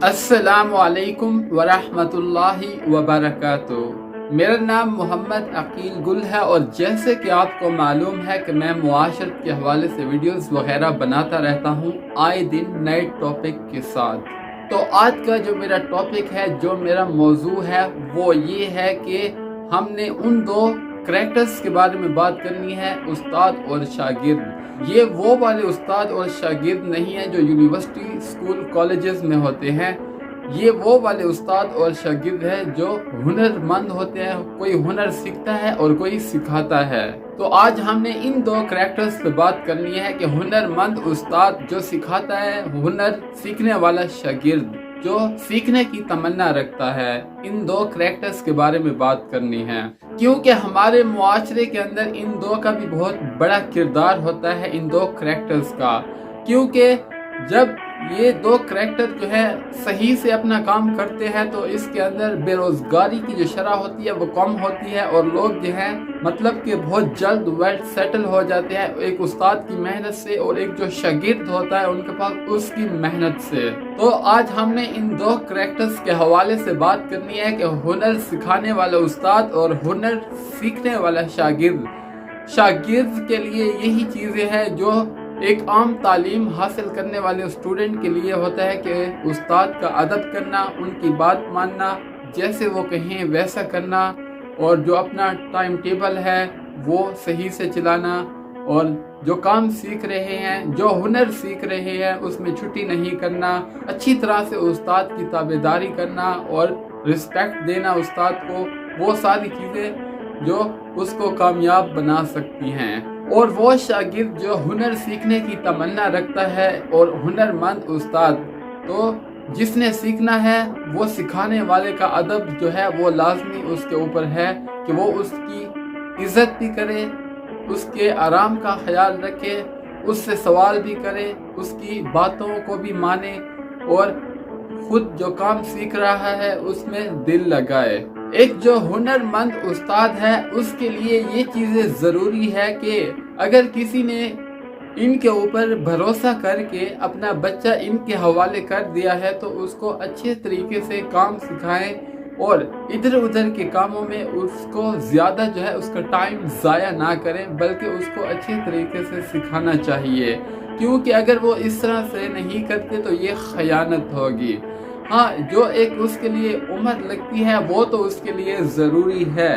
السلام علیکم ورحمۃ اللہ وبرکاتہ۔ میرا نام محمد عقیل گل ہے اور جیسے کہ آپ کو معلوم ہے کہ میں معاشرت کے حوالے سے ویڈیوز وغیرہ بناتا رہتا ہوں آئے دن نئے ٹاپک کے ساتھ۔ تو آج کا جو میرا ٹاپک ہے، جو میرا موضوع ہے، وہ یہ ہے کہ ہم نے ان دو کریکٹرز کے بارے میں بات کرنی ہے، استاد اور شاگرد۔ یہ وہ والے استاد اور شاگرد نہیں ہیں جو یونیورسٹی، اسکول، کالجز میں ہوتے ہیں۔ یہ وہ والے استاد اور شاگرد ہیں جو ہنر مند ہوتے ہیں، کوئی ہنر سیکھتا ہے اور کوئی سکھاتا ہے۔ تو آج ہم نے ان دو کریکٹرز پہ بات کرنی ہے کہ ہنر مند استاد جو سکھاتا ہے، ہنر سیکھنے والا شاگرد جو سیکھنے کی تمنا رکھتا ہے۔ ان دو کریکٹرز کے بارے میں بات کرنی ہے کیونکہ ہمارے معاشرے کے اندر ان دو کا بھی بہت بڑا کردار ہوتا ہے، ان دو کریکٹرز کا۔ کیونکہ جب یہ دو کریکٹر جو ہے صحیح سے اپنا کام کرتے ہیں تو اس کے اندر بے روزگاری کی جو شرح ہوتی ہے وہ کم ہوتی ہے اور لوگ جو ہیں مطلب کہ بہت جلد ویل سیٹل ہو جاتے ہیں، ایک استاد کی محنت سے اور ایک جو شاگرد ہوتا ہے ان کے پاس اس کی محنت سے۔ تو آج ہم نے ان دو کریکٹرز کے حوالے سے بات کرنی ہے کہ ہنر سکھانے والا استاد اور ہنر سیکھنے والا شاگرد۔ شاگرد کے لیے یہی چیزیں ہیں جو ایک عام تعلیم حاصل کرنے والے اسٹوڈنٹ کے لیے ہوتا ہے کہ استاد کا ادب کرنا، ان کی بات ماننا، جیسے وہ کہیں ویسا کرنا، اور جو اپنا ٹائم ٹیبل ہے وہ صحیح سے چلانا، اور جو کام سیکھ رہے ہیں، جو ہنر سیکھ رہے ہیں اس میں چھٹی نہیں کرنا، اچھی طرح سے استاد کی تابعداری کرنا اور رسپیکٹ دینا استاد کو، وہ ساری چیزیں جو اس کو کامیاب بنا سکتی ہیں۔ اور وہ شاگرد جو ہنر سیکھنے کی تمنا رکھتا ہے اور ہنر مند استاد، تو جس نے سیکھنا ہے وہ سکھانے والے کا ادب جو ہے وہ لازمی اس کے اوپر ہے کہ وہ اس کی عزت بھی کرے، اس کے آرام کا خیال رکھے، اس سے سوال بھی کرے، اس کی باتوں کو بھی مانے اور خود جو کام سیکھ رہا ہے اس میں دل لگائے۔ ایک جو ہنر مند استاد ہے اس کے لیے یہ چیزیں ضروری ہے کہ اگر کسی نے ان کے اوپر بھروسہ کر کے اپنا بچہ ان کے حوالے کر دیا ہے تو اس کو اچھے طریقے سے کام سکھائیں اور ادھر ادھر کے کاموں میں اس کو زیادہ جو ہے اس کا ٹائم ضائع نہ کریں، بلکہ اس کو اچھے طریقے سے سکھانا چاہیے، کیونکہ اگر وہ اس طرح سے نہیں کرتے تو یہ خیانت ہوگی۔ ہاں، جو ایک اس کے لیے عمر لگتی ہے وہ تو اس کے لیے ضروری ہے،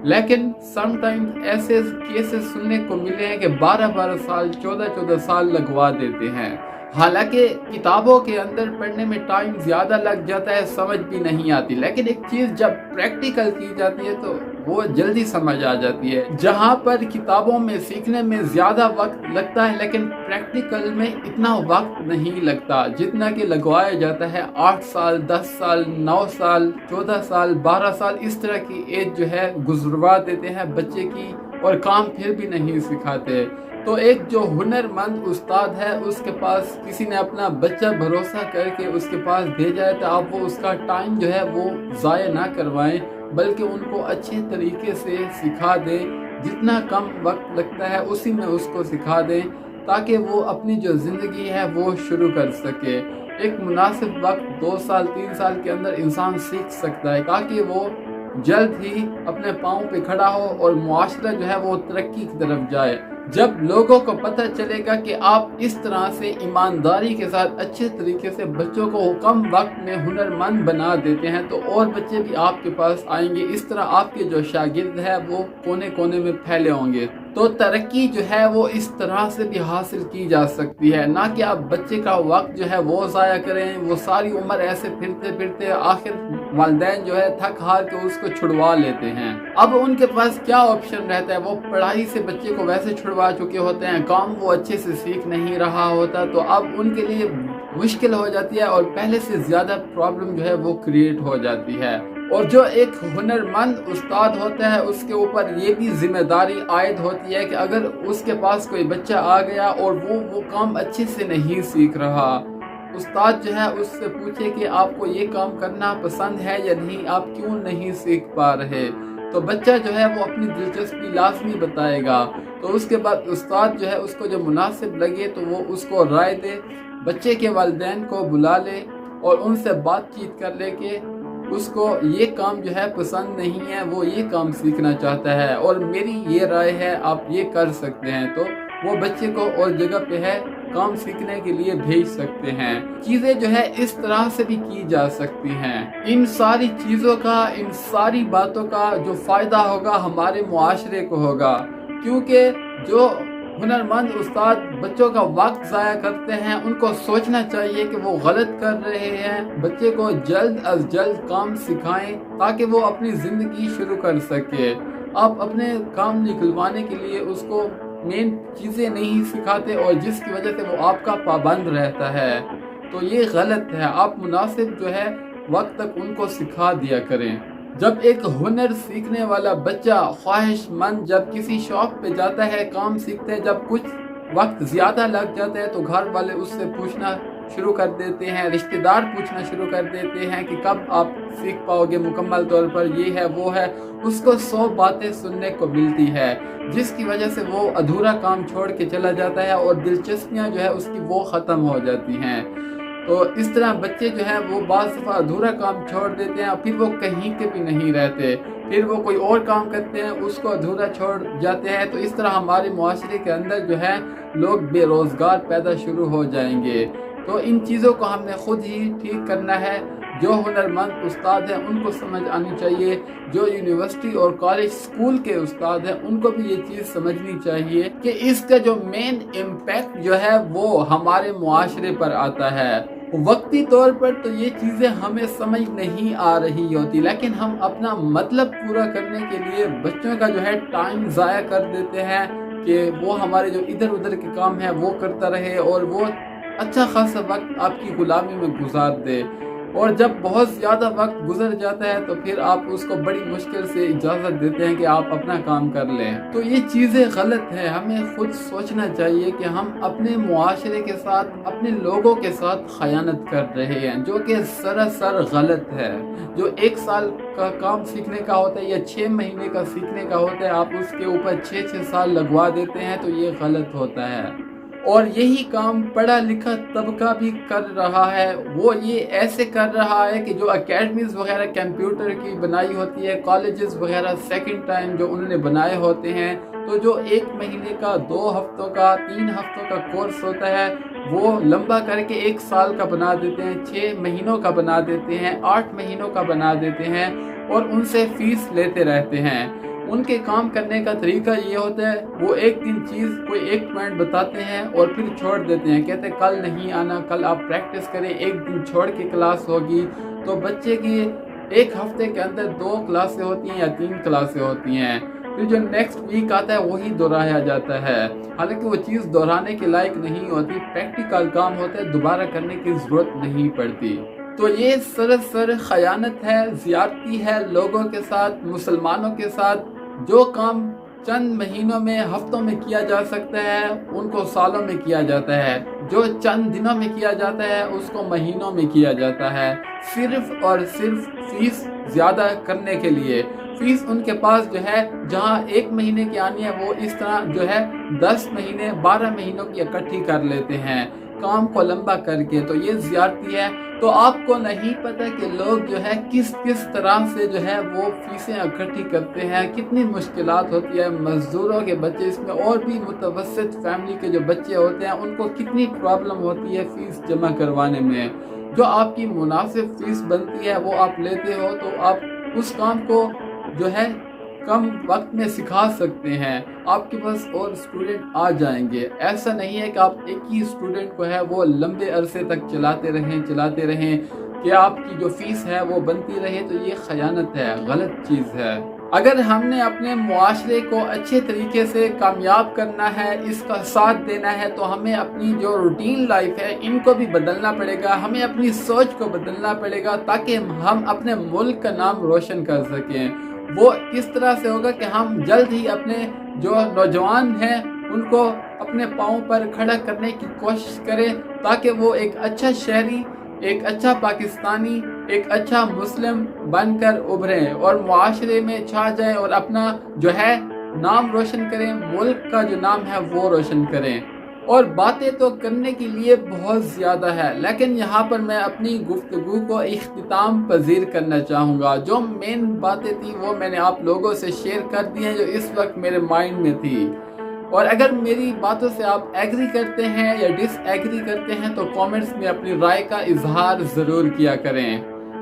لیکن سم ٹائم ایسے کیسز سننے کو ملے ہیں کہ 12 سال 14 سال لگوا دیتے ہیں، حالانکہ کتابوں کے اندر پڑھنے میں ٹائم زیادہ لگ جاتا ہے، سمجھ بھی نہیں آتی، لیکن ایک چیز جب پریکٹیکل کی جاتی ہے تو وہ جلدی سمجھ آ جاتی ہے۔ جہاں پر کتابوں میں سیکھنے میں زیادہ وقت لگتا ہے لیکن پریکٹیکل میں اتنا وقت نہیں لگتا جتنا کہ لگوایا جاتا ہے 8 سال 10 سال 9 سال 14 سال 12 سال، اس طرح کی ایج جو ہے گزروا دیتے ہیں بچے کی اور کام پھر بھی نہیں سکھاتے۔ تو ایک جو ہنر مند استاد ہے اس کے پاس کسی نے اپنا بچہ بھروسہ کر کے اس کے پاس بھیجا ہے تو آپ وہ اس کا ٹائم جو ہے وہ ضائع نہ کروائیں، بلکہ ان کو اچھے طریقے سے سکھا دیں، جتنا کم وقت لگتا ہے اسی میں اس کو سکھا دیں تاکہ وہ اپنی جو زندگی ہے وہ شروع کر سکے۔ ایک مناسب وقت 2 سال 3 سال کے اندر انسان سیکھ سکتا ہے تاکہ وہ جلد ہی اپنے پاؤں پہ کھڑا ہو اور معاشرہ جو ہے وہ ترقی کی طرف جائے۔ جب لوگوں کو پتہ چلے گا کہ آپ اس طرح سے ایمانداری کے ساتھ اچھے طریقے سے بچوں کو کم وقت میں ہنر مند بنا دیتے ہیں تو اور بچے بھی آپ کے پاس آئیں گے، اس طرح آپ کے جو شاگرد ہیں وہ کونے کونے میں پھیلے ہوں گے۔ تو ترقی جو ہے وہ اس طرح سے بھی حاصل کی جا سکتی ہے، نہ کہ آپ بچے کا وقت جو ہے وہ ضائع کریں، وہ ساری عمر ایسے پھرتے پھرتے آخر والدین جو ہے تھک ہار کے اس کو چھڑوا لیتے ہیں۔ اب ان کے پاس کیا آپشن رہتا ہے؟ وہ پڑھائی سے بچے کو ویسے چھڑوا چکے ہوتے ہیں، کام وہ اچھے سے سیکھ نہیں رہا ہوتا، تو اب ان کے لیے مشکل ہو جاتی ہے اور پہلے سے زیادہ پرابلم جو ہے وہ کریٹ ہو جاتی ہے۔ اور جو ایک ہنر مند استاد ہوتا ہے اس کے اوپر یہ بھی ذمہ داری عائد ہوتی ہے کہ اگر اس کے پاس کوئی بچہ آ گیا اور وہ کام اچھے سے نہیں سیکھ رہا، استاد جو ہے اس سے پوچھے کہ آپ کو یہ کام کرنا پسند ہے یا نہیں، آپ کیوں نہیں سیکھ پا رہے، تو بچہ جو ہے وہ اپنی دلچسپی لازمی بتائے گا۔ تو اس کے بعد استاد جو ہے اس کو جو مناسب لگے تو وہ اس کو رائے دے، بچے کے والدین کو بلا لے اور ان سے بات چیت کر لے کہ اس کو یہ کام جو ہے پسند نہیں ہے، وہ یہ کام سیکھنا چاہتا ہے اور میری یہ رائے ہے آپ یہ کر سکتے ہیں، تو وہ بچے کو اور جگہ پہ ہے کام سیکھنے کے لیے بھیج سکتے ہیں۔ چیزیں جو ہے اس طرح سے بھی کی جا سکتی ہیں۔ ان ساری چیزوں کا، ان ساری باتوں کا جو فائدہ ہوگا ہمارے معاشرے کو ہوگا، کیونکہ جو ہنرمند استاد بچوں کا وقت ضائع کرتے ہیں ان کو سوچنا چاہیے کہ وہ غلط کر رہے ہیں، بچے کو جلد از جلد کام سکھائیں تاکہ وہ اپنی زندگی شروع کر سکے۔ آپ اپنے کام نکلوانے کے لیے اس کو مین چیزیں نہیں سکھاتے اور جس کی وجہ سے وہ آپ کا پابند رہتا ہے، تو یہ غلط ہے۔ آپ مناسب جو ہے وقت تک ان کو سکھا دیا کریں۔ جب ایک ہنر سیکھنے والا بچہ خواہش مند جب کسی شاپ پہ جاتا ہے، کام سیکھتے ہیں، جب کچھ وقت زیادہ لگ جاتا ہے تو گھر والے اس سے پوچھنا شروع کر دیتے ہیں، رشتہ دار پوچھنا شروع کر دیتے ہیں کہ کب آپ سیکھ پاؤ گے مکمل طور پر، یہ ہے وہ ہے، اس کو 100 باتیں سننے کو ملتی ہے، جس کی وجہ سے وہ ادھورا کام چھوڑ کے چلا جاتا ہے اور دلچسپیاں جو ہے اس کی وہ ختم ہو جاتی ہیں۔ تو اس طرح بچے جو ہیں وہ بعض دفعہ ادھورا کام چھوڑ دیتے ہیں اور پھر وہ کہیں کے بھی نہیں رہتے، پھر وہ کوئی اور کام کرتے ہیں اس کو ادھورا چھوڑ جاتے ہیں، تو اس طرح ہمارے معاشرے کے اندر جو ہے لوگ بے روزگار پیدا شروع ہو جائیں گے۔ تو ان چیزوں کو ہم نے خود ہی ٹھیک کرنا ہے۔ جو ہنرمند استاد ہیں ان کو سمجھ آنی چاہیے، جو یونیورسٹی اور کالج اسکول کے استاد ہیں ان کو بھی یہ چیز سمجھنی چاہیے کہ اس کا جو مین امپیکٹ جو ہے وہ ہمارے معاشرے پر آتا ہے۔ وقتی طور پر تو یہ چیزیں ہمیں سمجھ نہیں آ رہی ہوتی، لیکن ہم اپنا مطلب پورا کرنے کے لیے بچوں کا جو ہے ٹائم ضائع کر دیتے ہیں کہ وہ ہمارے جو ادھر ادھر کے کام ہیں وہ کرتا رہے اور وہ اچھا خاصا وقت آپ کی غلامی میں گزار دے، اور جب بہت زیادہ وقت گزر جاتا ہے تو پھر آپ اس کو بڑی مشکل سے اجازت دیتے ہیں کہ آپ اپنا کام کر لیں۔ تو یہ چیزیں غلط ہیں، ہمیں خود سوچنا چاہیے کہ ہم اپنے معاشرے کے ساتھ، اپنے لوگوں کے ساتھ خیانت کر رہے ہیں، جو کہ سراسر غلط ہے۔ جو 1 سال کا کام سیکھنے کا ہوتا ہے یا 6 مہینے کا سیکھنے کا ہوتا ہے، آپ اس کے اوپر 6 سال لگوا دیتے ہیں، تو یہ غلط ہوتا ہے۔ اور یہی کام پڑھا لکھا طبقہ بھی کر رہا ہے، وہ یہ ایسے کر رہا ہے کہ جو اکیڈمیز وغیرہ کمپیوٹر کی بنائی ہوتی ہے، کالجز وغیرہ سیکنڈ ٹائم جو انہوں نے بنائے ہوتے ہیں، تو جو 1 مہینے کا، 2 ہفتوں کا، 3 ہفتوں کا کورس ہوتا ہے وہ لمبا کر کے 1 سال کا بنا دیتے ہیں، 6 مہینوں کا بنا دیتے ہیں، 8 مہینوں کا بنا دیتے ہیں اور ان سے فیس لیتے رہتے ہیں۔ ان کے کام کرنے کا طریقہ یہ ہوتا ہے، وہ ایک دن چیز کوئی ایک پوائنٹ بتاتے ہیں اور پھر چھوڑ دیتے ہیں، کہتے ہیں کل نہیں آنا، کل آپ پریکٹس کریں، 1 دن چھوڑ کے کلاس ہوگی۔ تو بچے کی 1 ہفتے کے اندر 2 کلاسیں ہوتی ہیں یا 3 کلاسیں ہوتی ہیں، پھر جو نیکسٹ ویک آتا ہے وہی دہرایا جاتا ہے، حالانکہ وہ چیز دہرانے کے لائق نہیں ہوتی، پریکٹیکل کام ہوتا ہے، دوبارہ کرنے کی ضرورت نہیں پڑتی۔ تو یہ سراسر خیانت ہے، زیادتی ہے لوگوں کے ساتھ، مسلمانوں کے ساتھ۔ جو کام چند مہینوں میں، ہفتوں میں کیا جا سکتا ہے ان کو سالوں میں کیا جاتا ہے، جو چند دنوں میں کیا جاتا ہے اس کو مہینوں میں کیا جاتا ہے، صرف اور صرف فیس زیادہ کرنے کے لیے۔ فیس ان کے پاس جو ہے جہاں 1 مہینے کی آنی ہے وہ اس طرح جو ہے 10 مہینے 12 مہینوں کی اکٹھی کر لیتے ہیں کام کو لمبا کر کے، تو یہ زیادتی ہے۔ تو آپ کو نہیں پتہ کہ لوگ جو ہے کس طرح سے جو ہے وہ فیسیں اکٹھی کرتے ہیں، کتنی مشکلات ہوتی ہے، مزدوروں کے بچے اس میں اور بھی متوسط فیملی کے جو بچے ہوتے ہیں ان کو کتنی پرابلم ہوتی ہے فیس جمع کروانے میں۔ جو آپ کی مناسب فیس بنتی ہے وہ آپ لیتے ہو تو آپ اس کام کو جو ہے کم وقت میں سکھا سکتے ہیں، آپ کے پاس اور اسٹوڈنٹ آ جائیں گے۔ ایسا نہیں ہے کہ آپ ایک ہی اسٹوڈنٹ کو ہے وہ لمبے عرصے تک چلاتے رہیں کہ آپ کی جو فیس ہے وہ بنتی رہے، تو یہ خیانت ہے، غلط چیز ہے۔ اگر ہم نے اپنے معاشرے کو اچھے طریقے سے کامیاب کرنا ہے، اس کا ساتھ دینا ہے، تو ہمیں اپنی جو روٹین لائف ہے ان کو بھی بدلنا پڑے گا، ہمیں اپنی سوچ کو بدلنا پڑے گا تاکہ ہم اپنے ملک کا نام روشن کر سکیں۔ وہ کس طرح سے ہوگا کہ ہم جلد ہی اپنے جو نوجوان ہیں ان کو اپنے پاؤں پر کھڑا کرنے کی کوشش کریں تاکہ وہ ایک اچھا شہری، ایک اچھا پاکستانی، ایک اچھا مسلم بن کر ابھریں اور معاشرے میں چھا جائیں اور اپنا جو ہے نام روشن کریں، ملک کا جو نام ہے وہ روشن کریں۔ اور باتیں تو کرنے کے لیے بہت زیادہ ہے، لیکن یہاں پر میں اپنی گفتگو کو اختتام پذیر کرنا چاہوں گا۔ جو مین باتیں تھیں وہ میں نے آپ لوگوں سے شیئر کر دی ہیں جو اس وقت میرے مائنڈ میں تھی، اور اگر میری باتوں سے آپ ایگری کرتے ہیں یا ڈس ایگری کرتے ہیں تو کامنٹس میں اپنی رائے کا اظہار ضرور کیا کریں۔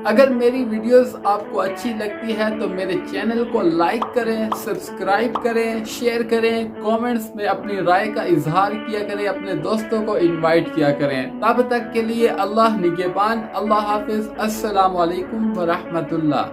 اگر میری ویڈیوز آپ کو اچھی لگتی ہے تو میرے چینل کو لائک کریں، سبسکرائب کریں، شیئر کریں، کامنٹس میں اپنی رائے کا اظہار کیا کریں، اپنے دوستوں کو انوائٹ کیا کریں۔ تب تک کے لیے اللہ نگہبان، اللہ حافظ، السلام علیکم ورحمۃ اللہ۔